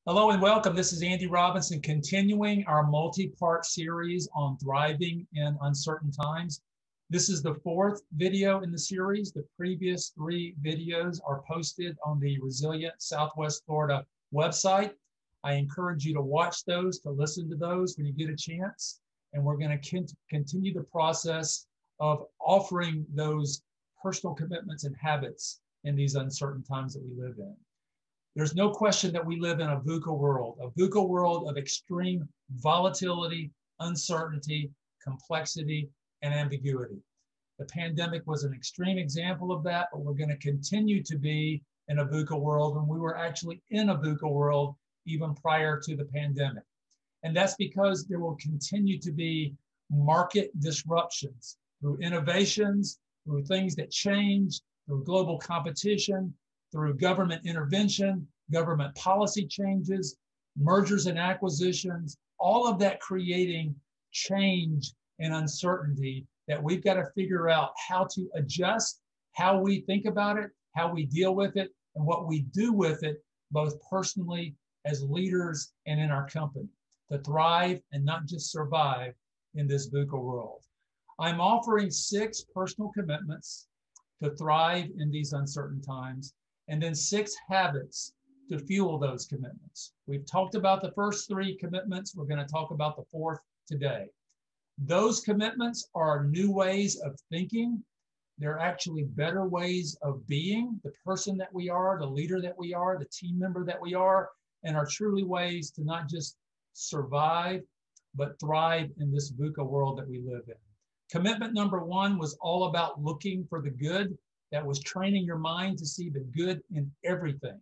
Hello and welcome. This is Andy Robinson, continuing our multi-part series on thriving in uncertain times. This is the fourth video in the series. The previous three videos are posted on the Resilient Southwest Florida website. I encourage you to watch those, to listen to those when you get a chance. And we're going to continue the process of offering those personal commitments and habits in these uncertain times that we live in. There's no question that we live in a VUCA world of extreme volatility, uncertainty, complexity, and ambiguity. The pandemic was an extreme example of that, but we're going to continue to be in a VUCA world, and we were actually in a VUCA world even prior to the pandemic. And that's because there will continue to be market disruptions through innovations, through things that change, through global competition, through government intervention, government policy changes, mergers and acquisitions, all of that creating change and uncertainty that we've got to figure out how to adjust, how we think about it, how we deal with it, and what we do with it, both personally as leaders and in our company, to thrive and not just survive in this VUCA world. I'm offering 6 personal commitments to thrive in these uncertain times, and then 6 habits to fuel those commitments. We've talked about the first 3 commitments. We're going to talk about the 4th today. Those commitments are new ways of thinking. They're actually better ways of being the person that we are, the leader that we are, the team member that we are, and are truly ways to not just survive, but thrive in this VUCA world that we live in. Commitment number 1 was all about looking for the good. That was training your mind to see the good in everything.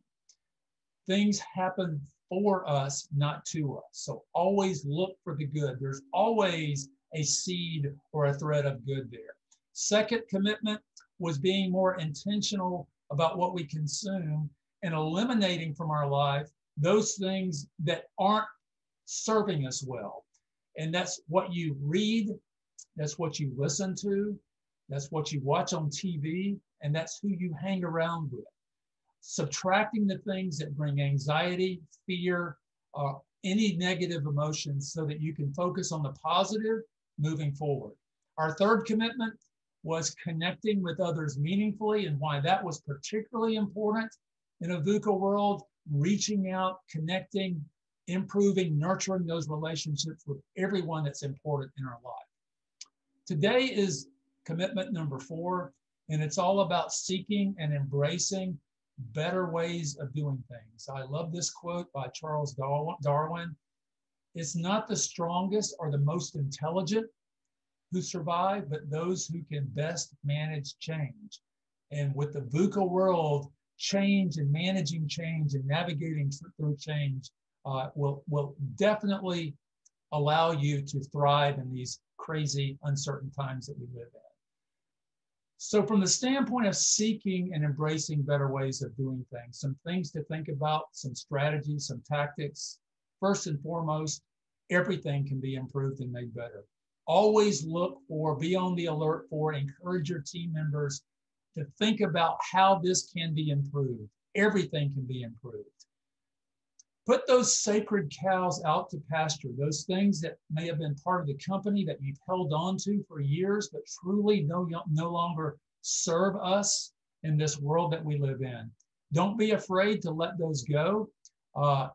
Things happen for us, not to us. So always look for the good. There's always a seed or a thread of good there. Second commitment was being more intentional about what we consume and eliminating from our life those things that aren't serving us well. And that's what you read, that's what you listen to, that's what you watch on TV, and that's who you hang around with. Subtracting the things that bring anxiety, fear, any negative emotions so that you can focus on the positive moving forward. Our third commitment was connecting with others meaningfully, and why that was particularly important in a VUCA world, reaching out, connecting, improving, nurturing those relationships with everyone that's important in our life. Today is commitment number 4, and it's all about seeking and embracing better ways of doing things. I love this quote by Charles Darwin. It's not the strongest or the most intelligent who survive, but those who can best manage change. And with the VUCA world, change and managing change and navigating through change will definitely allow you to thrive in these crazy, uncertain times that we live in. So from the standpoint of seeking and embracing better ways of doing things, some things to think about, some strategies, some tactics. First and foremost, everything can be improved and made better. Always look for, be on the alert for, encourage your team members to think about how this can be improved. Everything can be improved. Put those sacred cows out to pasture, those things that may have been part of the company that you've held on to for years, but truly no longer serve us in this world that we live in. Don't be afraid to let those go.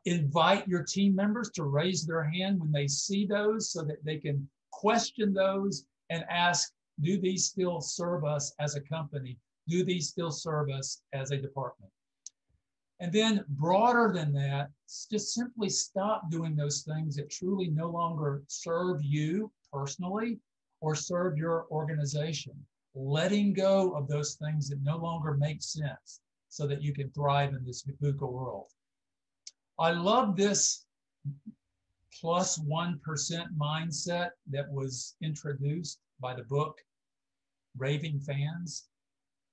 Invite your team members to raise their hand when they see those so that they can question those and ask, do these still serve us as a company? Do these still serve us as a department? And then broader than that, just simply stop doing those things that truly no longer serve you personally or serve your organization. Letting go of those things that no longer make sense so that you can thrive in this VUCA world. I love this plus 1% mindset that was introduced by the book Raving Fans.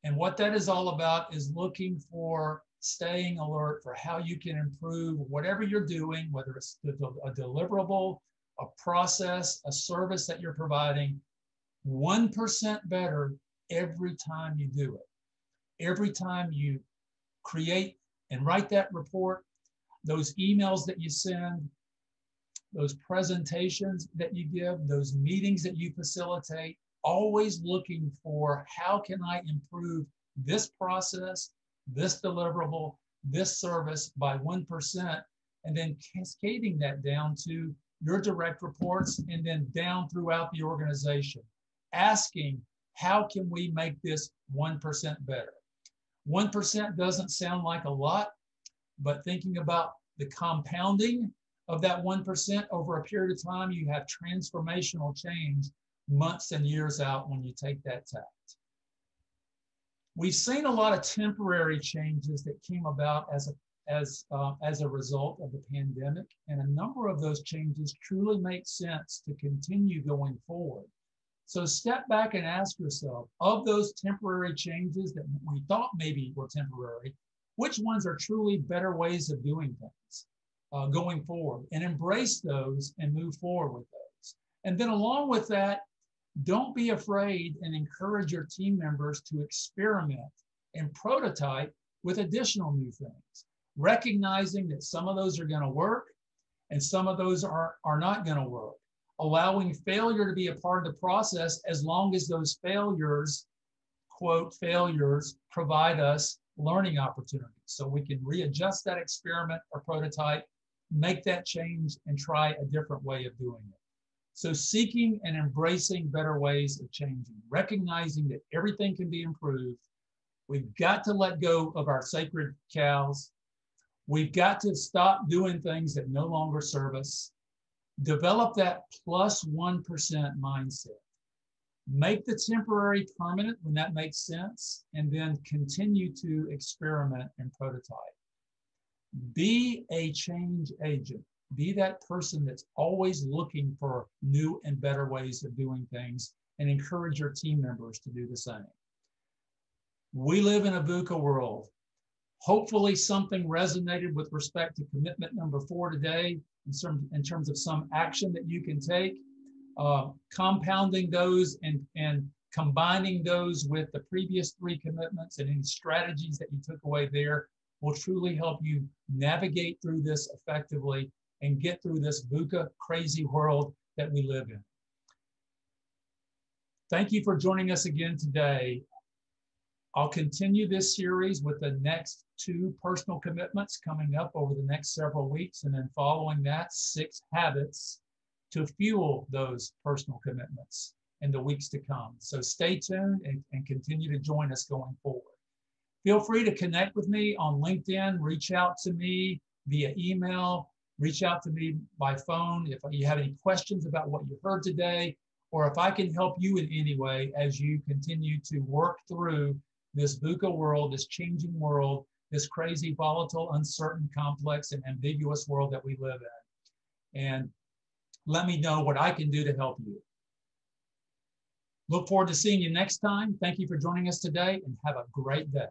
And what that is all about is looking for staying alert for how you can improve whatever you're doing, whether it's a deliverable, a process, a service that you're providing, 1% better every time you do it. Every time you create and write that report, those emails that you send, those presentations that you give, those meetings that you facilitate, always looking for how can I improve this process, this deliverable, this service by 1%, and then cascading that down to your direct reports and then down throughout the organization, asking how can we make this 1% better? 1% doesn't sound like a lot, but thinking about the compounding of that 1% over a period of time, you have transformational change months and years out when you take that tact. We've seen a lot of temporary changes that came about as a result of the pandemic, and a number of those changes truly make sense to continue going forward. So step back and ask yourself, of those temporary changes that we thought maybe were temporary, which ones are truly better ways of doing things going forward, and embrace those and move forward with those. And then along with that, don't be afraid and encourage your team members to experiment and prototype with additional new things, recognizing that some of those are going to work and some of those are not going to work, allowing failure to be a part of the process as long as those failures, quote, failures, provide us learning opportunities. So we can readjust that experiment or prototype, make that change, and try a different way of doing it. So seeking and embracing better ways of changing, recognizing that everything can be improved. We've got to let go of our sacred cows. We've got to stop doing things that no longer serve us. Develop that plus 1% mindset. Make the temporary permanent when that makes sense, and then continue to experiment and prototype. Be a change agent. Be that person that's always looking for new and better ways of doing things, and encourage your team members to do the same. We live in a VUCA world. Hopefully something resonated with respect to commitment number 4 today in terms of some action that you can take. Compounding those and combining those with the previous 3 commitments and any strategies that you took away there will truly help you navigate through this effectively and get through this VUCA crazy world that we live in. Thank you for joining us again today. I'll continue this series with the next 2 personal commitments coming up over the next several weeks, and then following that, 6 habits to fuel those personal commitments in the weeks to come. So stay tuned and continue to join us going forward. Feel free to connect with me on LinkedIn, reach out to me via email, reach out to me by phone if you have any questions about what you heard today, or if I can help you in any way as you continue to work through this VUCA world, this changing world, this crazy, volatile, uncertain, complex, and ambiguous world that we live in. And let me know what I can do to help you. Look forward to seeing you next time. Thank you for joining us today, and have a great day.